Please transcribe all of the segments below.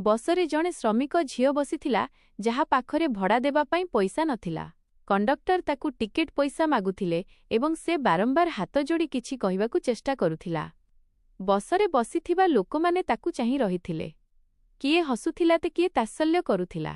बसरे जणे श्रमिक झियो बसिथिला जहा पाखरे भड़ा देबा पई पैसा नथिला। कंडक्टर ताकू टिकेट पैसा मागुथिले एवं से बारंबार हाथ जोड़ी किछि कहिबाकू चेष्टा करुथिला। बसरे बसिथिबा लोकमाने ताकू चाहि रहिथिले। किए हसुथिला ते किए तात्सल्य करुथिला।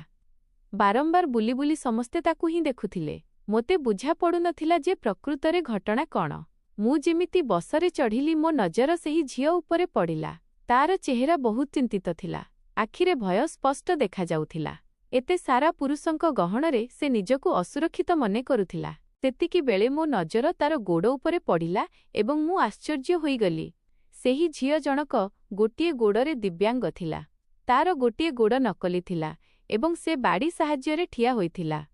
बारंबार बुली बुली समस्ते ताकू ही देखुथिले। मोते बुझा पड़ु नथिला जे प्रकृतरे घटना कौन। मु जेमिति बसरे चढ़िली मो नजर सेही झियो उपरे पड़िला। तार चेहरा बहुत चिंतित थिला। आखिरे भय स्पष्ट देखा जाउथिला। एते सारा पुरुषंक गहणरे से निजकू असुरक्षित मने करुथिला। सेतिकी बेले मो नजर तार गोड़ उपरे पड़िला एवं मु आश्चर्य होई गली। सेही झियो जनक गोटिए गोड़रे दिव्यांग थिला। तार गोटिए गोड़ नकली थिला एवं से बाड़ी साहाज्यरे ठिया होइथिला।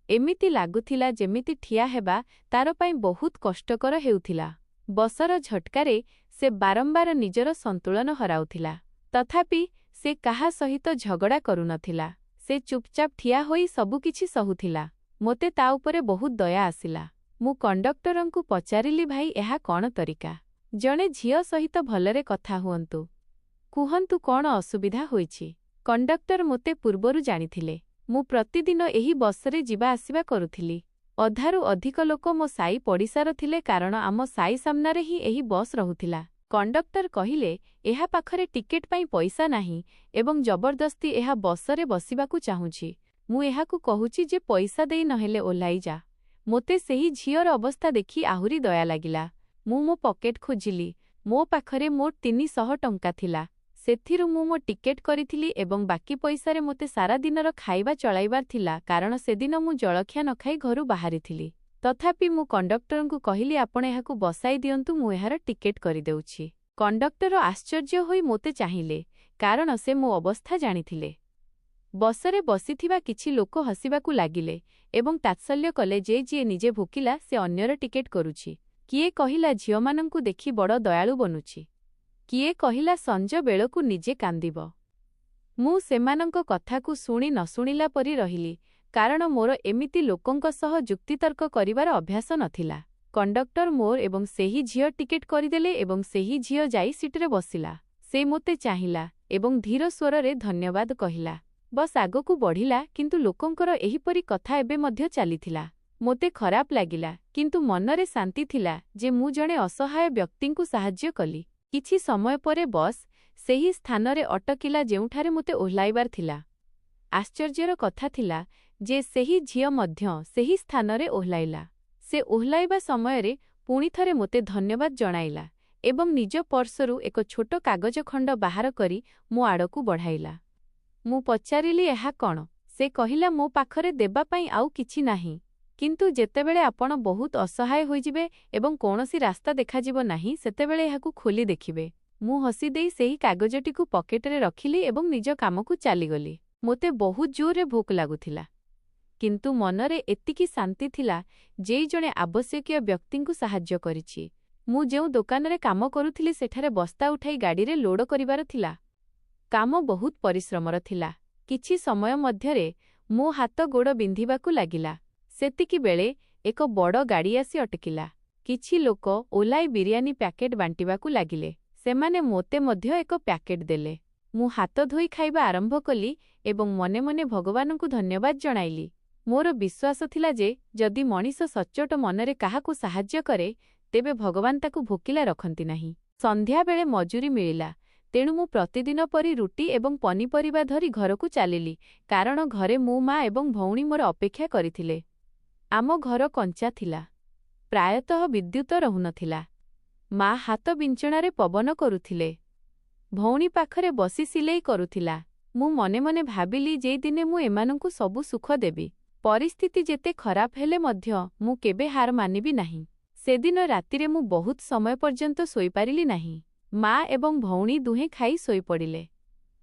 एमिति लागुथिला जेमिति ठिया हेबा तार पई बहुत कष्टकर हेउथिला। बसर झटकारे से बारंबार निजर संतुलन हराउथिला। तथापि से काहा सहित झगड़ा करुनथिला। से चुपचाप ठिया होई सबुकिछि सहुथिला। मोते ता उपरे बहुत दया आसिला। मु कंडक्टरंकु पचारिली भाई एहा कौन तरीका। जणे झियो सहित भलरे कथा हुअन्तु। कुहन्तु कौन असुविधा होइछि। कंडक्टर मोते पूर्वरु जानिथिले। मु प्रतिदिन एही बसरे जिबा आसिबा करुथिली। अधारु अधिक लोक मो साई पड़िसार थिले कारण आम साई सामनारे ही एही बस रहुथिला। कंडक्टर कहिले एहा पाखरे टिकेट पई पैसा नाही एवं जबरदस्ती एहा बसरे बसिबाकू चाहुछि। मु एहाकू कहुछि जे पैसा देई नहेले ओल्हाई जा। मोते सेही झियर अवस्था देखि आहुरी दया लागिला। मु मो पकेट खोजिली। मो पाखरे मोट 300 टंका थिला। सेथिरु मु मो टिकेट करिथिली एवं बाकी पैसारे मोते सारा दिनर खाइबा चलाइबार थिला कारण सेदिन मु जलखिया न खाई घरु बाहारिथिली। तथापि मु कंडक्टरंकु कहिली आपण एहाकू बसाई दियंतु मु एहार टिकेट करि देउछि। कंडक्टर आश्चर्य होई मोते चाहिले कारण से मो अवस्था जानिथिले। बसरे बसिथिबा किछि लोक हसिबाकू लागिले एवं तात्सल्य कले जे जे निजे भोकिला से अन्यर टिकेट करुछि। किए कहिला झियोमानंकु देखि बड़ दयालु बनुछि। किए कहिला संज बेलकू निजे कांदिब। मु सेमानंक कथाकू सुनी न सुनिला परी रहिली कारण मोर एमिति लोकंक सह जुक्तितर्क करिवार अभ्यास नथिला। कंडक्टर मोर एवं सेही झियो टिकेट करिदेले एवं सेही झियो जाई सीटरे बसिला। से मोते चाहिला एवं धीर स्वररे धन्यवाद कहिला। बस आगकू बढ़िला किंतु लोकंकर एहिपरी कथा एबे मध्य चलिथिला। मोते खराप लागिला किंतु मनरे शांति थिला जे मु जणे असहाय व्यक्तिंकु साहाय्य कली। किछि समय परे बस सेही स्थानरे अटकिला जेउठारे मोते ओह्लाइबार थिला। आश्चर्यर कथा थिला जे सेही झियो मध्य सेही स्थानरे ओह्लाइला। से ओह्लाइबा समयरे पुणी थरे मोते धन्यवाद जणाइला एवं निज पर्सरु एक छोट कागज खंड बाहर करी मो आड़कू बढ़ाइला। मु पचारिली एहा कौन। से कहिला मो पाखरे देबा पई आउ किछि नाही किंतु जेतेबेले आपण बहुत असहाय होइजिबे एवं कोनोसी रास्ता देखाजिबो नाही सेतेबेले एहाकू खोली देखिबे। मु हसी देई सेही कागजटीकू पकेटरे रखिली एवं निज कामकू चालीगली। मोते बहुत जोरे भूख लागुथिला किंतु मनरे एतिकी शांति थिला जे जणे आवश्यकीय व्यक्तिंकू साहाय्य करिछि। मु जेउ दुकानरे काम करुथिली सेठारे बस्ता उठाई गाडीरे लोड करिवार थिला। काम बहुत परिश्रमर थिला। किछि समय मध्यरे मो हाथ गोड़ बिंधिबाकू लागिला। सेतिकी बेले एक बड़ गाड़ी आसी अटकिला। किछि लोक ओलाई बिरियानी पैकेट बांटिबाकू लागिले। सेमाने मोते मध्य एक पैकेट देले। मु हाथ धोई खाइबा आरंभ कली एवं मने मने भगवानंकू धन्यवाद जणाइली। मोर विश्वास थिला जे जदि मनीष सच्चोट मनरे काहाकू साहाय्य करे तेबे भगवान ताकू भोकिला रखंती नाही। संध्या बेले मजूरी मिलिला तेणु मु प्रतिदिन परी रुटी एवं पनीपरिबा धरी घरकू चालिली कारण घरे मु मा एवं भौणी मोर अपेक्षा करिथिले। आम घर कंचा थिला। प्रायतः विद्युत रहुनथिला। मा हाथ बिंचणारे पवन करुथिले। भौणी पाखरे बसी सिलेई करुथिला। मु मने मने भाबिली जे दिने मु एमानंकू सबु सुख देबी। परिस्थिति जेते खराब हेले मध्य मु केबे हार मानिबी नाही। सेदिन रातिरे मु बहुत समय पर्यंत सोई पारिली नाही। मा एवं भौणी दुहे खाई सोई पड़िले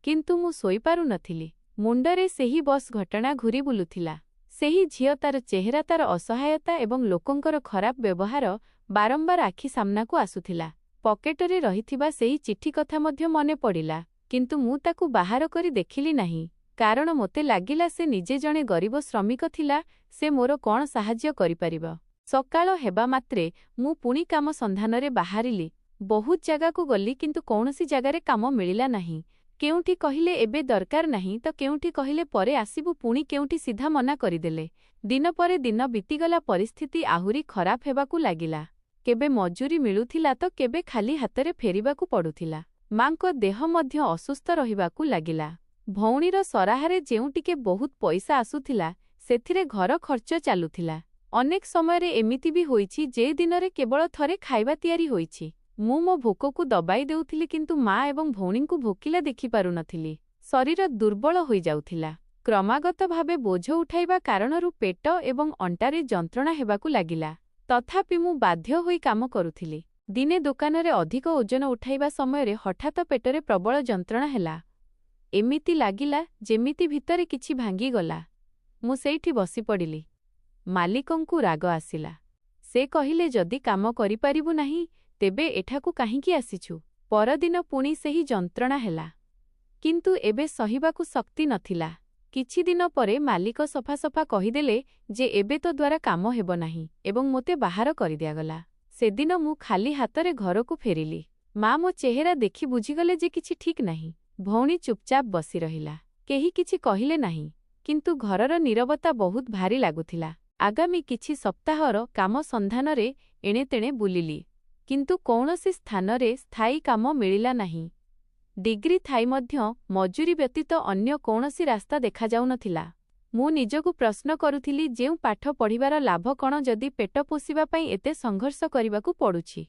किंतु मु सोई पारु नथिली। मुंडरे सेही बस घटना घुरी बुलुथिला। सेही झियो तार चेहरा तार असहायता एवं लोकंकर खराब व्यवहार बारंबार आखि सामनाकू आसुथिला। पकेटरे रहिथिबा सेही चिठी कथा मध्य मने पड़िला किंतु मु ताकू बाहर करी देखिली नाही कारण मोते लागिला से निजे जणे गरीब श्रमिक थिला। से मोर कोन साहाय्य करि परिबो। सकाळ हेबा मात्रे मु पुणी काम संधानरे बाहारिली। बहुत जगह को गली किंतु कौनसी जगारे काम मिलिला नाही କେଉଁଠି କହିଲେ ଏବେ ଦରକାର ନାହିଁ ତ କେଉଁଠି କହିଲେ ପରେ ଆସିବୁ, ପୁଣି କେଉଁଠି ସିଧା ମନା କରିଦେଲେ। ଦିନ ପରେ ଦିନ ବିତିଗଲା, ପରିସ୍ଥିତି ଆହୁରି ଖରାପ ହେବାକୁ ଲାଗିଲା। କେବେ ମଜୁରୀ ମିଳୁଥିଲା ତ କେବେ ଖାଲି ହାତରେ ଫେରିବାକୁ ପଡୁଥିଲା। ମାଙ୍କ ଦେହ ମଧ୍ୟ ଅସୁସ୍ଥ ରହିବାକୁ ଲାଗିଲା। ଭଉଣୀର ସରାହାରେ ଯେଉଁ ଟିକେ ବହୁତ ପଇସା ଆସୁଥିଲା ସେଥିରେ ଘର ଖର୍ଚ୍ଚ ଚାଲୁଥିଲା। ଅନେକ ସମୟରେ ଏମିତି ବି ହୋଇଛି ଯେ ଦିନରେ କେବଳ ଥରେ ଖାଇବା ତିଆରି ହୋଇଛି। ମୁଁ ମୋ ଭୋକକୁ ଦବାଇ ଦେଉଥିଲି କିନ୍ତୁ ମା ଏବଂ ଭଉଣୀଙ୍କୁ ଭୋକିଲା ଦେଖିପାରୁନଥିଲି। ଶରୀର ଦୁର୍ବଳ ହୋଇଯାଉଥିଲା। କ୍ରମାଗତ ଭାବେ ବୋଝ ଉଠାଇବା କାରଣରୁ ପେଟ ଏବଂ ଅଣ୍ଟାରେ ଯନ୍ତ୍ରଣା ହେବାକୁ ଲାଗିଲା। ତଥାପି ମୁଁ ବାଧ୍ୟ ହୋଇ କାମ କରୁଥିଲି। ଦିନେ ଦୋକାନରେ ଅଧିକ ଓଜନ ଉଠାଇବା ସମୟରେ ହଠାତ୍ ପେଟରେ ପ୍ରବଳ ଯନ୍ତ୍ରଣା ହେଲା। ଏମିତି ଲାଗିଲା ଯେମିତି ଭିତରେ କିଛି ଭାଙ୍ଗିଗଲା। ମୁଁ ସେଇଠି ବସିପଡ଼ିଲି। ମାଲିକଙ୍କୁ ରାଗ ଆସିଲା। ସେ କହିଲେ, ଯଦି କାମ କରିପାରିବୁ ନାହିଁ ତେବେ ଏଠାକୁ କାହିଁକି ଆସିଛୁ? ପରଦିନ ପୁଣି ସେହି ଯନ୍ତ୍ରଣା ହେଲା। କିନ୍ତୁ ଏବେ ସହିବାକୁ ଶକ୍ତି ନଥିଲା। କିଛି ଦିନ ପରେ ମାଲିକ ସଫା କହିଦେଲେ ଯେ ଏବେ ତ ଦ୍ୱାରା କାମ ହେବ ନାହିଁ ଏବଂ ମୋତେ ବାହାର କରିଦିଆଗଲା। ସେଦିନ ମୁଁ ଖାଲି ହାତରେ ଘରକୁ ଫେରିଲି। ମା ମୋ ଚେହେରା ଦେଖି ବୁଝିଗଲେ ଯେ କିଛି ଠିକ୍ ନାହିଁ। ଭଉଣୀ ଚୁପଚାପ ବସି ରହିଲା। କେହି କିଛି କହିଲେ ନାହିଁ। କିନ୍ତୁ ଘରର ନୀରବତା ବହୁତ ଭାରି ଲାଗୁଥିଲା। ଆଗାମୀ କିଛି ସପ୍ତାହର କାମ ସନ୍ଧାନରେ ଏଣେତେଣେ ବୁଲିଲି। କିନ୍ତୁ କୌଣସି ସ୍ଥାନରେ ସ୍ଥାୟୀ କାମ ମିଳିଲା ନାହିଁ। ଡିଗ୍ରୀ ଥାଇ ମଧ୍ୟ ମଜୁରୀ ବ୍ୟତୀତ ଅନ୍ୟ କୌଣସି ରାସ୍ତା ଦେଖାଯାଉନଥିଲା। ମୁଁ ନିଜକୁ ପ୍ରଶ୍ନ କରୁଥିଲି, ଯେଉଁ ପାଠ ପଢ଼ିବାର ଲାଭ କ'ଣ ଯଦି ପେଟ ପୋଷିବା ପାଇଁ ଏତେ ସଂଘର୍ଷ କରିବାକୁ ପଡ଼ୁଛି?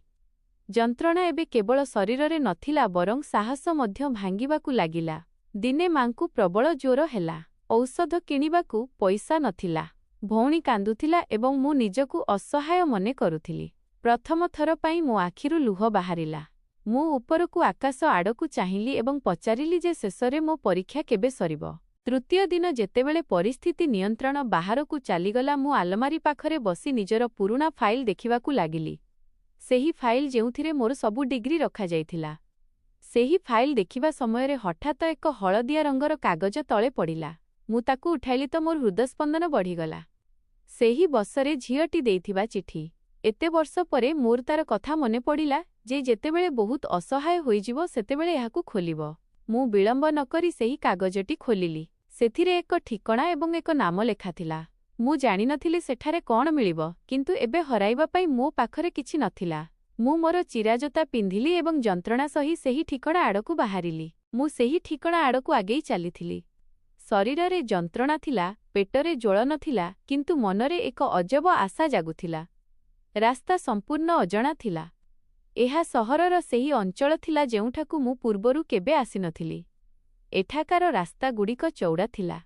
ଯନ୍ତ୍ରଣା ଏବେ କେବଳ ଶରୀରରେ ନଥିଲା ବରଂ ସାହସ ମଧ୍ୟ ଭାଙ୍ଗିବାକୁ ଲାଗିଲା। ଦିନେ ମାଙ୍କୁ ପ୍ରବଳ ଜ୍ୱର ହେଲା। ଔଷଧ କିଣିବାକୁ ପଇସା ନଥିଲା। ଭଉଣୀ କାନ୍ଦୁଥିଲା ଏବଂ ମୁଁ ନିଜକୁ ଅସହାୟ ମନେ କରୁଥିଲି। ପ୍ରଥମ ଥର ପାଇଁ ମୋ ଆଖିରୁ ଲୁହ ବାହାରିଲା। ମୁଁ ଉପରକୁ ଆକାଶ ଆଡ଼କୁ ଚାହିଁଲି ଏବଂ ପଚାରିଲି ଯେ ଶେଷରେ ମୋ ପରୀକ୍ଷା କେବେ ସରିବ? ତୃତୀୟ ଦିନ ଯେତେବେଳେ ପରିସ୍ଥିତି ନିୟନ୍ତ୍ରଣ ବାହାରକୁ ଚାଲିଗଲା, ମୁଁ ଆଲମାରୀ ପାଖରେ ବସି ନିଜର ପୁରୁଣା ଫାଇଲ୍ ଦେଖିବାକୁ ଲାଗିଲି। ସେହି ଫାଇଲ୍ ଯେଉଁଥିରେ ମୋର ସବୁ ଡିଗ୍ରୀ ରଖାଯାଇଥିଲା। ସେହି ଫାଇଲ୍ ଦେଖିବା ସମୟରେ ହଠାତ୍ ଏକ ହଳଦିଆ ରଙ୍ଗର କାଗଜ ତଳେ ପଡ଼ିଲା। ମୁଁ ତାକୁ ଉଠାଇଲି ତ ମୋର ହୃଦସ୍ପନ୍ଦନ ବଢ଼ିଗଲା। ସେହି ବର୍ଷରେ ଝିଅଟି ଦେଇଥିବା ଚିଠି। ଏତେ ବର୍ଷ ପରେ ମୋର ତାର କଥା ମନେ ପଡ଼ିଲା ଯେ ଯେତେବେଳେ ବହୁତ ଅସହାୟ ହୋଇଯିବ ସେତେବେଳେ ଏହାକୁ ଖୋଲିବ। ମୁଁ ବିଳମ୍ବ ନକରି ସେହି କାଗଜଟି ଖୋଲିଲି। ସେଥିରେ ଏକ ଠିକଣା ଏବଂ ଏକ ନାମ ଲେଖାଥିଲା। ମୁଁ ଜାଣିନଥିଲି ସେଠାରେ କ'ଣ ମିଳିବ, କିନ୍ତୁ ଏବେ ହରାଇବା ପାଇଁ ମୋ ପାଖରେ କିଛି ନଥିଲା। ମୁଁ ମୋର ଚିରାଜୋତା ପିନ୍ଧିଲି ଏବଂ ଯନ୍ତ୍ରଣା ସହି ସେହି ଠିକଣା ଆଡ଼କୁ ବାହାରିଲି। ମୁଁ ସେହି ଠିକଣା ଆଡ଼କୁ ଆଗେଇ ଚାଲିଥିଲି। ଶରୀରରେ ଯନ୍ତ୍ରଣା ଥିଲା, ପେଟରେ ଜ୍ୱଳ ନଥିଲା, କିନ୍ତୁ ମନରେ ଏକ ଅଜବ ଆଶା ଜାଗୁଥିଲା। ରାସ୍ତା ସମ୍ପୂର୍ଣ୍ଣ ଅଜଣା ଥିଲା। ଏହା ସହରର ସେହି ଅଞ୍ଚଳ ଥିଲା ଯେଉଁଠାକୁ ମୁଁ ପୂର୍ବରୁ କେବେ ଆସିନଥିଲି। ଏଠାକାର ରାସ୍ତାଗୁଡ଼ିକ ଚଉଡ଼ା ଥିଲା।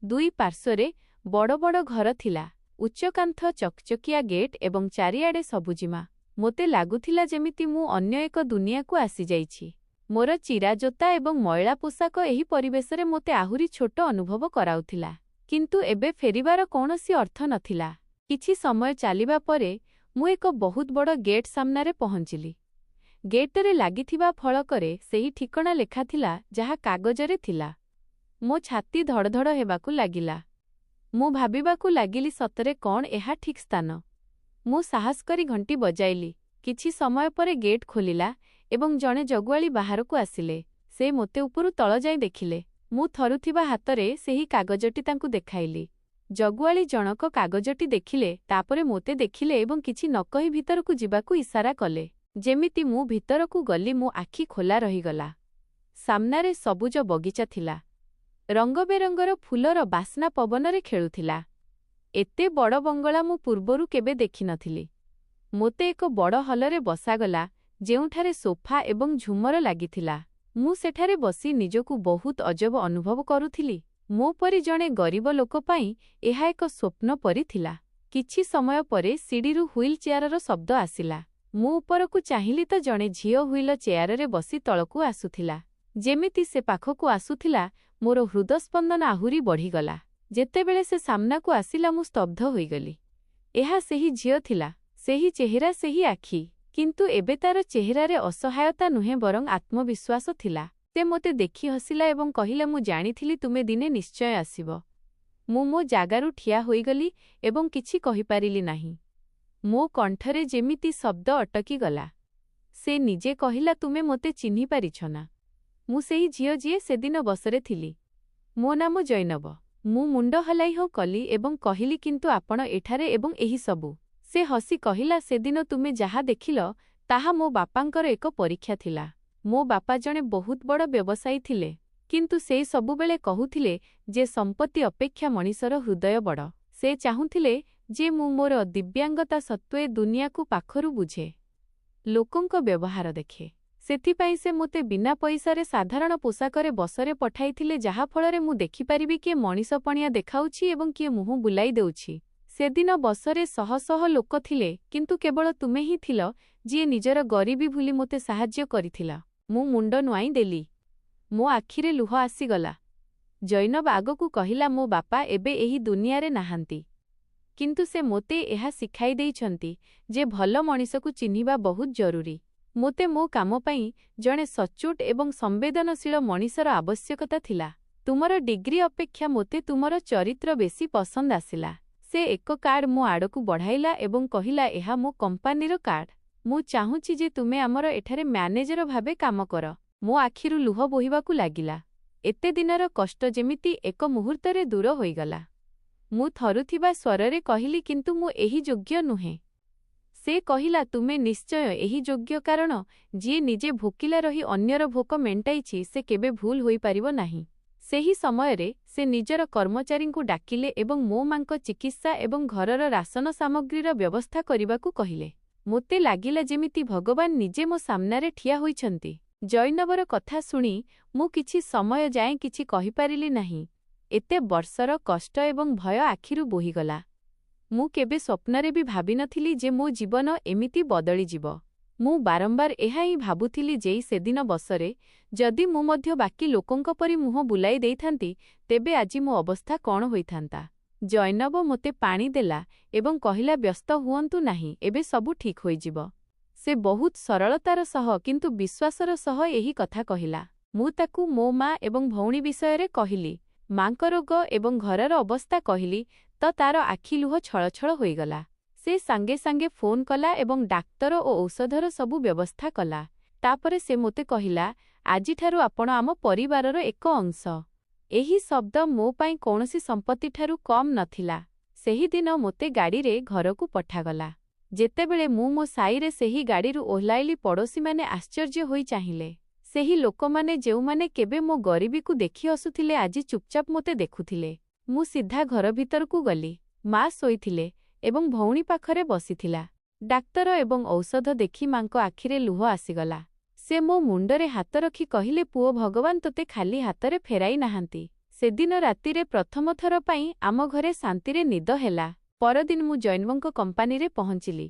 ଦୁଇ ପାର୍ଶ୍ୱରେ ବଡ଼ ବଡ଼ ଘର ଥିଲା। ଉଚ୍ଚକାନ୍ଥ, ଚକଚକିଆ ଗେଟ୍ ଏବଂ ଚାରିଆଡ଼େ ସବୁଜିମା। ମୋତେ ଲାଗୁଥିଲା ଯେମିତି ମୁଁ ଅନ୍ୟ ଏକ ଦୁନିଆକୁ ଆସିଯାଇଛି। ମୋର ଚିରାଜୋତା ଏବଂ ମଇଳା ପୋଷାକ ଏହି ପରିବେଶରେ ମୋତେ ଆହୁରି ଛୋଟ ଅନୁଭବ କରାଉଥିଲା। କିନ୍ତୁ ଏବେ ଫେରିବାର କୌଣସି ଅର୍ଥ ନଥିଲା। କିଛି ସମୟ ଚାଲିବା ପରେ ମୁଁ ଏକ ବହୁତ ବଡ଼ ଗେଟ୍ ସାମ୍ନାରେ ପହଞ୍ଚିଲି। ଗେଟ୍ରେ ଲାଗିଥିବା ଫଳକରେ ସେହି ଠିକଣା ଲେଖାଥିଲା ଯାହା କାଗଜରେ ଥିଲା। ମୋ ଛାତି ଧଡ଼ଧଡ଼ ହେବାକୁ ଲାଗିଲା। ମୁଁ ଭାବିବାକୁ ଲାଗିଲି, ସତରେ କ'ଣ ଏହା ଠିକ୍ ସ୍ଥାନ? ମୁଁ ସାହସ କରି ଘଣ୍ଟି ବଜାଇଲି। କିଛି ସମୟ ପରେ ଗେଟ୍ ଖୋଲିଲା ଏବଂ ଜଣେ ଜଗୁଆଳି ବାହାରକୁ ଆସିଲେ। ସେ ମୋତେ ଉପରୁ ତଳ ଯାଏଁ ଦେଖିଲେ। ମୁଁ ଥରୁଥିବା ହାତରେ ସେହି କାଗଜଟି ତାଙ୍କୁ ଦେଖାଇଲି। ଜଗୁଆଳି ଜଣକ କାଗଜଟି ଦେଖିଲେ, ତାପରେ ମୋତେ ଦେଖିଲେ ଏବଂ କିଛି ନକହି ଭିତରକୁ ଯିବାକୁ ଇସାରା କଲେ। ଯେମିତି ମୁଁ ଭିତରକୁ ଗଲି ମୋ ଆଖି ଖୋଲା ରହିଗଲା। ସାମ୍ନାରେ ସବୁଜ ବଗିଚା ଥିଲା। ରଙ୍ଗବେରଙ୍ଗର ଫୁଲର ବାସ୍ନା ପବନରେ ଖେଳୁଥିଲା। ଏତେ ବଡ଼ ବଙ୍ଗଳା ମୁଁ ପୂର୍ବରୁ କେବେ ଦେଖିନଥିଲି। ମୋତେ ଏକ ବଡ଼ ହଲରେ ବସାଗଲା ଯେଉଁଠାରେ ସୋଫା ଏବଂ ଝୁମର ଲାଗିଥିଲା। ମୁଁ ସେଠାରେ ବସି ନିଜକୁ ବହୁତ ଅଜବ ଅନୁଭବ କରୁଥିଲି। ମୋ ପରି ଜଣେ ଗରିବ ଲୋକ ପାଇଁ ଏହା ଏକ ସ୍ୱପ୍ନ ପରି ଥିଲା। କିଛି ସମୟ ପରେ ସିଡ଼ିରୁ ହୁଇଲ୍ ଚେୟାରର ଶବ୍ଦ ଆସିଲା। ମୁଁ ଉପରକୁ ଚାହିଁଲି ତ ଜଣେ ଝିଅ ହୁଇଲ୍ ଚେୟାରରେ ବସି ତଳକୁ ଆସୁଥିଲା। ଯେମିତି ସେ ପାଖକୁ ଆସୁଥିଲା, ମୋର ହୃଦସ୍ପନ୍ଦନ ଆହୁରି ବଢ଼ିଗଲା। ଯେତେବେଳେ ସେ ସାମ୍ନାକୁ ଆସିଲା ମୁଁ ସ୍ତବ୍ଧ ହୋଇଗଲି। ଏହା ସେହି ଝିଅ ଥିଲା। ସେହି ଚେହେରା, ସେହି ଆଖି। କିନ୍ତୁ ଏବେ ତାର ଚେହେରାରେ ଅସହାୟତା ନୁହେଁ ବରଂ ଆତ୍ମବିଶ୍ୱାସ ଥିଲା। ସେ ମୋତେ ଦେଖି ହସିଲା ଏବଂ କହିଲା, ମୁଁ ଜାଣିଥିଲି ତୁମେ ଦିନେ ନିଶ୍ଚୟ ଆସିବ। ମୁଁ ମୋ ଜାଗାରୁ ଠିଆ ହୋଇଗଲି ଏବଂ କିଛି କହିପାରିଲି ନାହିଁ। ମୋ କଣ୍ଠରେ ଯେମିତି ଶବ୍ଦ ଅଟକିଗଲା। ସେ ନିଜେ କହିଲା, ତୁମେ ମୋତେ ଚିହ୍ନିପାରିଛ ନା? ମୁଁ ସେହି ଝିଅ ଯିଏ ସେଦିନ ବସରେ ଥିଲି। ମୋ ନାମ ଜୈନବ। ମୁଁ ମୁଣ୍ଡ ହଲାଇ ହଁ କଲି ଏବଂ କହିଲି କିନ୍ତୁ ଆପଣ ଏଠାରେ ଏବଂ ଏହି ସବୁ। ସେ ହସି କହିଲା ସେଦିନ ତୁମେ ଯାହା ଦେଖିଲ ତାହା ମୋ ବାପାଙ୍କର ଏକ ପରୀକ୍ଷା ଥିଲା। ମୋ ବାପା ଜଣେ ବହୁତ ବଡ଼ ବ୍ୟବସାୟୀ ଥିଲେ। କିନ୍ତୁ ସେ ସବୁବେଳେ କହୁଥିଲେ ଯେ ସମ୍ପତ୍ତି ଅପେକ୍ଷା ମଣିଷର ହୃଦୟ ବଡ଼। ସେ ଚାହୁଁଥିଲେ ଯେ ମୁଁ ମୋର ଦିବ୍ୟାଙ୍ଗତା ସତ୍ତ୍ୱେ ଦୁନିଆକୁ ପାଖରୁ ବୁଝେ, ଲୋକଙ୍କ ବ୍ୟବହାର ଦେଖେ। ସେଥିପାଇଁ ସେ ମୋତେ ବିନା ପଇସାରେ ସାଧାରଣ ପୋଷାକରେ ବସରେ ପଠାଇଥିଲେ ଯାହାଫଳରେ ମୁଁ ଦେଖିପାରିବି କିଏ ମଣିଷପଣିଆ ଦେଖାଉଛି ଏବଂ କିଏ ମୁହଁ ବୁଲାଇ ଦେଉଛି। ସେଦିନ ବସରେ ଶହ ଶହ ଲୋକ ଥିଲେ କିନ୍ତୁ କେବଳ ତୁମେ ହିଁ ଥିଲ ଯିଏ ନିଜର ଗରିବୀ ଭୁଲି ମୋତେ ସାହାଯ୍ୟ କରିଥିଲ। ମୁଁ ମୁଣ୍ଡ ନୁଆଇଁ ଦେଲି। ମୋ ଆଖିରେ ଲୁହ ଆସିଗଲା। ଜୈନବ ଆଗକୁ କହିଲା ମୋ ବାପା ଏବେ ଏହି ଦୁନିଆରେ ନାହାନ୍ତି। କିନ୍ତୁ ସେ ମୋତେ ଏହା ଶିଖାଇ ଦେଇଛନ୍ତି ଯେ ଭଲ ମଣିଷକୁ ଚିହ୍ନିବା ବହୁତ ଜରୁରୀ। ମୋତେ ମୋ କାମ ପାଇଁ ଜଣେ ସଚ୍ଚୋଟ ଏବଂ ସମ୍ବେଦନଶୀଳ ମଣିଷର ଆବଶ୍ୟକତା ଥିଲା। ତୁମର ଡିଗ୍ରୀ ଅପେକ୍ଷା ମୋତେ ତୁମର ଚରିତ୍ର ବେଶୀ ପସନ୍ଦ ଆସିଲା। ସେ ଏକ କାର୍ଡ ମୋ ଆଡ଼କୁ ବଢ଼ାଇଲା ଏବଂ କହିଲା ଏହା ମୋ କମ୍ପାନୀର କାର୍ଡ। ମୁଁ ଚାହୁଁଛି ଯେ ତୁମେ ଆମର ଏଠାରେ ମ୍ୟାନେଜର ଭାବେ କାମ କର। ମୋ ଆଖିରୁ ଲୁହ ବୋହିବାକୁ ଲାଗିଲା। ଏତେ ଦିନର କଷ୍ଟ ଯେମିତି ଏକ ମୁହୂର୍ତ୍ତରେ ଦୂର ହୋଇଗଲା। ମୁଁ ଥରୁଥିବା ସ୍ୱରରେ କହିଲି କିନ୍ତୁ ମୁଁ ଏହି ଯୋଗ୍ୟ ନୁହେଁ। ସେ କହିଲା ତୁମେ ନିଶ୍ଚୟ ଏହି ଯୋଗ୍ୟ କାରଣ ଯିଏ ନିଜେ ଭୋକିଲା ରହି ଅନ୍ୟର ଭୋକ ମେଣ୍ଟାଇଛି ସେ କେବେ ଭୁଲ ହୋଇପାରିବ ନାହିଁ। ସେହି ସମୟରେ ସେ ନିଜର କର୍ମଚାରୀଙ୍କୁ ଡାକିଲେ ଏବଂ ମୋ ମାଙ୍କ ଚିକିତ୍ସା ଏବଂ ଘରର ରାସନ ସାମଗ୍ରୀର ବ୍ୟବସ୍ଥା କରିବାକୁ କହିଲେ। ମୋତେ ଲାଗିଲା ଯେମିତି ଭଗବାନ ନିଜେ ମୋ ସାମ୍ନାରେ ଠିଆ ହୋଇଛନ୍ତି। ଜୈନବର କଥା ଶୁଣି ମୁଁ କିଛି ସମୟ ଯାଏଁ କିଛି କହିପାରିଲି ନାହିଁ। ଏତେ ବର୍ଷର କଷ୍ଟ ଏବଂ ଭୟ ଆଖିରୁ ବୋହିଗଲା। ମୁଁ କେବେ ସ୍ୱପ୍ନରେ ବି ଭାବିନଥିଲି ଯେ ମୋ ଜୀବନ ଏମିତି ବଦଳିଯିବ। ମୁଁ ବାରମ୍ବାର ଏହା ହିଁ ଭାବୁଥିଲି ଯେ ସେଦିନ ବସରେ ଯଦି ମୁଁ ମଧ୍ୟ ବାକି ଲୋକଙ୍କ ପରି ମୁହଁ ବୁଲାଇ ଦେଇଥାନ୍ତି ତେବେ ଆଜି ମୋ ଅବସ୍ଥା କ'ଣ ହୋଇଥାନ୍ତା। ଜୈନବ ମୋତେ ପାଣି ଦେଲା ଏବଂ କହିଲା ବ୍ୟସ୍ତ ହୁଅନ୍ତୁ ନାହିଁ, ଏବେ ସବୁ ଠିକ୍ ହୋଇଯିବ। ସେ ବହୁତ ସରଳତାର ସହ କିନ୍ତୁ ବିଶ୍ୱାସର ସହ ଏହି କଥା କହିଲା। ମୁଁ ତାକୁ ମୋ ମା ଏବଂ ଭଉଣୀ ବିଷୟରେ କହିଲି। ମାଙ୍କ ରୋଗ ଏବଂ ଘରର ଅବସ୍ଥା କହିଲି ତ ତାର ଆଖି ଲୁହ ଛଳଛଳ ହୋଇଗଲା। ସେ ସାଙ୍ଗେ ସାଙ୍ଗେ ଫୋନ୍ କଲା ଏବଂ ଡାକ୍ତର ଓ ଔଷଧର ସବୁ ବ୍ୟବସ୍ଥା କଲା। ତାପରେ ସେ ମୋତେ କହିଲା ଆଜିଠାରୁ ଆପଣ ଆମ ପରିବାରର ଏକ ଅଂଶ। ଏହି ଶବ୍ଦ ମୋ ପାଇଁ କୌଣସି ସମ୍ପତ୍ତିଠାରୁ କମ୍ ନଥିଲା। ସେହିଦିନ ମୋତେ ଗାଡ଼ିରେ ଘରକୁ ପଠାଗଲା। ଯେତେବେଳେ ମୁଁ ମୋ ସାଇରେ ସେହି ଗାଡ଼ିରୁ ଓହ୍ଲାଇଲି ପଡ଼ୋଶୀମାନେ ଆଶ୍ଚର୍ଯ୍ୟ ହୋଇ ଚାହିଁଲେ। ସେହି ଲୋକମାନେ ଯେଉଁମାନେ କେବେ ମୋ ଗରିବୀକୁ ଦେଖି ହସୁଥିଲେ ଆଜି ଚୁପଚାପ ମୋତେ ଦେଖୁଥିଲେ। ମୁଁ ସିଧା ଘର ଭିତରକୁ ଗଲି। ମା ଶୋଇଥିଲେ ଏବଂ ଭଉଣୀ ପାଖରେ ବସିଥିଲା। ଡାକ୍ତର ଏବଂ ଔଷଧ ଦେଖି ମାଙ୍କ ଆଖିରେ ଲୁହ ଆସିଗଲା। ସେ ମୋ ମୁଣ୍ଡରେ ହାତ ରଖି କହିଲେ ପୁଅ ଭଗବାନ ତୋତେ ଖାଲି ହାତରେ ଫେରାଇ ନାହାନ୍ତି। ସେଦିନ ରାତିରେ ପ୍ରଥମ ଥର ପାଇଁ ଆମ ଘରେ ଶାନ୍ତିରେ ନିଦ ହେଲା। ପରଦିନ ମୁଁ ଜୈନବଙ୍କ କମ୍ପାନୀରେ ପହଞ୍ଚିଲି।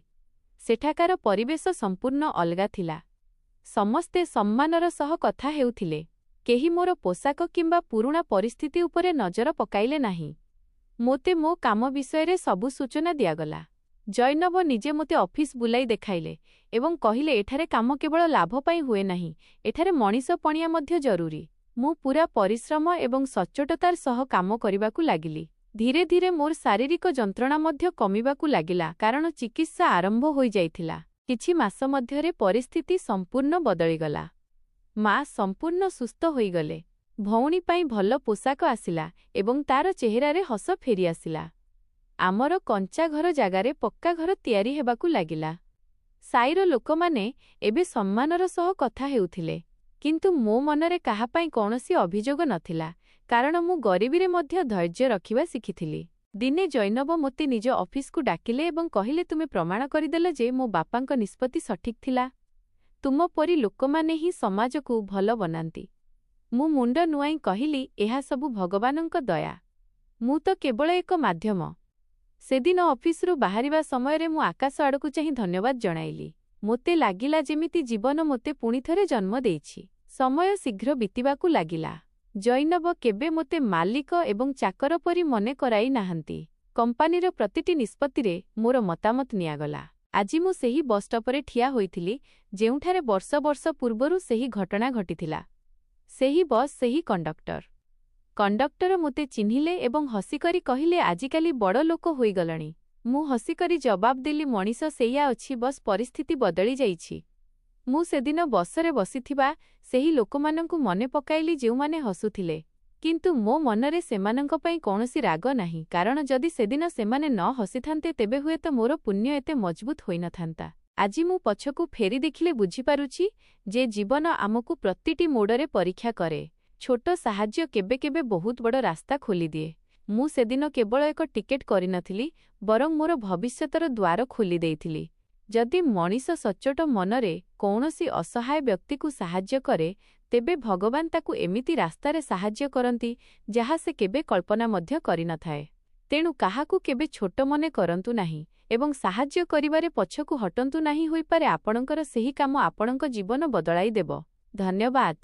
ସେଠାକାର ପରିବେଶ ସମ୍ପୂର୍ଣ୍ଣ ଅଲଗା ଥିଲା। ସମସ୍ତେ ସମ୍ମାନର ସହ କଥା ହେଉଥିଲେ। କେହି ମୋର ପୋଷାକ କିମ୍ବା ପୁରୁଣା ପରିସ୍ଥିତି ଉପରେ ନଜର ପକାଇଲେ ନାହିଁ। ମୋତେ ମୋ କାମ ବିଷୟରେ ସବୁ ସୂଚନା ଦିଆଗଲା। ଜୈନବ ନିଜେ ମୋତେ ଅଫିସ ବୁଲାଇ ଦେଖାଇଲେ ଏବଂ କହିଲେ ଏଠାରେ କାମ କେବଳ ଲାଭ ପାଇଁ ହୁଏ ନାହିଁ, ଏଠାରେ ମଣିଷପଣିଆ ମଧ୍ୟ ଜରୁରୀ। ମୁଁ ପୂରା ପରିଶ୍ରମ ଏବଂ ସଚ୍ଚୋଟତାର ସହ କାମ କରିବାକୁ ଲାଗିଲି। ଧୀରେ ଧୀରେ ମୋର ଶାରୀରିକ ଯନ୍ତ୍ରଣା ମଧ୍ୟ କମିବାକୁ ଲାଗିଲା କାରଣ ଚିକିତ୍ସା ଆରମ୍ଭ ହୋଇଯାଇଥିଲା। କିଛି ମାସ ମଧ୍ୟରେ ପରିସ୍ଥିତି ସମ୍ପୂର୍ଣ୍ଣ ବଦଳିଗଲା। ମା ସମ୍ପୂର୍ଣ୍ଣ ସୁସ୍ଥ ହୋଇଗଲେ। ଭଉଣୀ ପାଇଁ ଭଲ ପୋଷାକ ଆସିଲା ଏବଂ ତାର ଚେହେରାରେ ହସ ଫେରିଆସିଲା। ଆମର କଞ୍ଚା ଘର ଜାଗାରେ ପକ୍କା ଘର ତିଆରି ହେବାକୁ ଲାଗିଲା। ସାଇର ଲୋକମାନେ ଏବେ ସମ୍ମାନର ସହ କଥା ହେଉଥିଲେ। କିନ୍ତୁ ମୋ ମନରେ କାହା ପାଇଁ କୌଣସି ଅଭିଯୋଗ ନଥିଲା କାରଣ ମୁଁ ଗରିବୀରେ ମଧ୍ୟ ଧୈର୍ଯ୍ୟ ରଖିବା ଶିଖିଥିଲି। ଦିନେ ଜୈନବ ମୋତେ ନିଜ ଅଫିସକୁ ଡାକିଲେ ଏବଂ କହିଲେ ତୁମେ ପ୍ରମାଣ କରିଦେଲ ଯେ ମୋ ବାପାଙ୍କ ନିଷ୍ପତ୍ତି ସଠିକ୍ ଥିଲା। ତୁମ ପରି ଲୋକମାନେ ହିଁ ସମାଜକୁ ଭଲ ବନାନ୍ତି। ମୁଁ ମୁଣ୍ଡ ନୁଆଇଁ କହିଲି ଏହା ସବୁ ଭଗବାନଙ୍କ ଦୟା। ମୁଁ ତ କେବଳ ଏକ ମାଧ୍ୟମ। ସେଦିନ ଅଫିସରୁ ବାହାରିବା ସମୟରେ ମୁଁ ଆକାଶ ଆଡ଼କୁ ଚାହିଁ ଧନ୍ୟବାଦ ଜଣାଇଲି। ମୋତେ ଲାଗିଲା ଯେମିତି ଜୀବନ ମୋତେ ପୁଣିଥରେ ଜନ୍ମ ଦେଇଛି। ସମୟ ଶୀଘ୍ର ବିତିବାକୁ ଲାଗିଲା। ଜୈନବ କେବେ ମୋତେ ମାଲିକ ଏବଂ ଚାକର ପରି ମନେ କରାଇ ନାହାନ୍ତି। କମ୍ପାନୀର ପ୍ରତିଟି ନିଷ୍ପତ୍ତିରେ ମୋର ମତାମତ ନିଆଗଲା। ଆଜି ମୁଁ ସେହି ବସ୍ ଷ୍ଟପରେ ଠିଆ ହୋଇଥିଲି ଯେଉଁଠାରେ ବର୍ଷ ବର୍ଷ ପୂର୍ବରୁ ସେହି ଘଟଣା ଘଟିଥିଲା। ସେହି ବସ୍, ସେହି କଣ୍ଡକ୍ଟର। କଣ୍ଡକ୍ଟର ମୋତେ ଚିହ୍ନିଲେ ଏବଂ ହସିକରି କହିଲେ ଆଜିକାଲି ବଡ଼ ଲୋକ ହୋଇଗଲଣି। ମୁଁ ହସିକରି ଜବାବ ଦେଲି ମଣିଷ ସେଇଆ ଅଛି, ବସ୍ ପରିସ୍ଥିତି ବଦଳି ଯାଇଛି। ମୁଁ ସେଦିନ ବସରେ ବସିଥିବା ସେହି ଲୋକମାନଙ୍କୁ ମନେ ପକାଇଲି ଯେଉଁମାନେ ହସୁଥିଲେ। କିନ୍ତୁ ମୋ ମନରେ ସେମାନଙ୍କ ପାଇଁ କୌଣସି ରାଗ ନାହିଁ, କାରଣ ଯଦି ସେଦିନ ସେମାନେ ନ ହସିଥାନ୍ତେ ତେବେ ହୁଏତ ମୋର ପୁଣ୍ୟ ଏତେ ମଜବୁତ ହୋଇନଥାନ୍ତା। ଆଜି ମୁଁ ପଛକୁ ଫେରି ଦେଖିଲେ ବୁଝିପାରୁଛି ଯେ ଜୀବନ ଆମକୁ ପ୍ରତିଟି ମୋଡ଼ରେ ପରୀକ୍ଷା କରେ। ଛୋଟ ସାହାଯ୍ୟ କେବେ କେବେ ବହୁତ ବଡ଼ ରାସ୍ତା ଖୋଲିଦିଏ। ମୁଁ ସେଦିନ କେବଳ ଏକ ଟିକେଟ୍ କରିନଥିଲି, ବରଂ ମୋର ଭବିଷ୍ୟତର ଦ୍ୱାର ଖୋଲିଦେଇଥିଲି। ଯଦି ମଣିଷ ସଚ୍ଚୋଟ ମନରେ କୌଣସି ଅସହାୟ ବ୍ୟକ୍ତିକୁ ସାହାଯ୍ୟ କରେ, ତେବେ ଭଗବାନ ତାକୁ ଏମିତି ରାସ୍ତାରେ ସାହାଯ୍ୟ କରନ୍ତି ଯାହା ସେ କେବେ କଳ୍ପନା ମଧ୍ୟ କରିନଥାଏ। ତେଣୁ କାହାକୁ କେବେ ଛୋଟ ମନେ କରନ୍ତୁ ନାହିଁ ଏବଂ ସାହାଯ୍ୟ କରିବାରେ ପଛକୁ ହଟନ୍ତୁ ନାହିଁ। ହୋଇପାରେ ଆପଣଙ୍କର ସେହି କାମ ଆପଣଙ୍କ ଜୀବନ ବଦଳାଇ ଦେବ। ଧନ୍ୟବାଦ।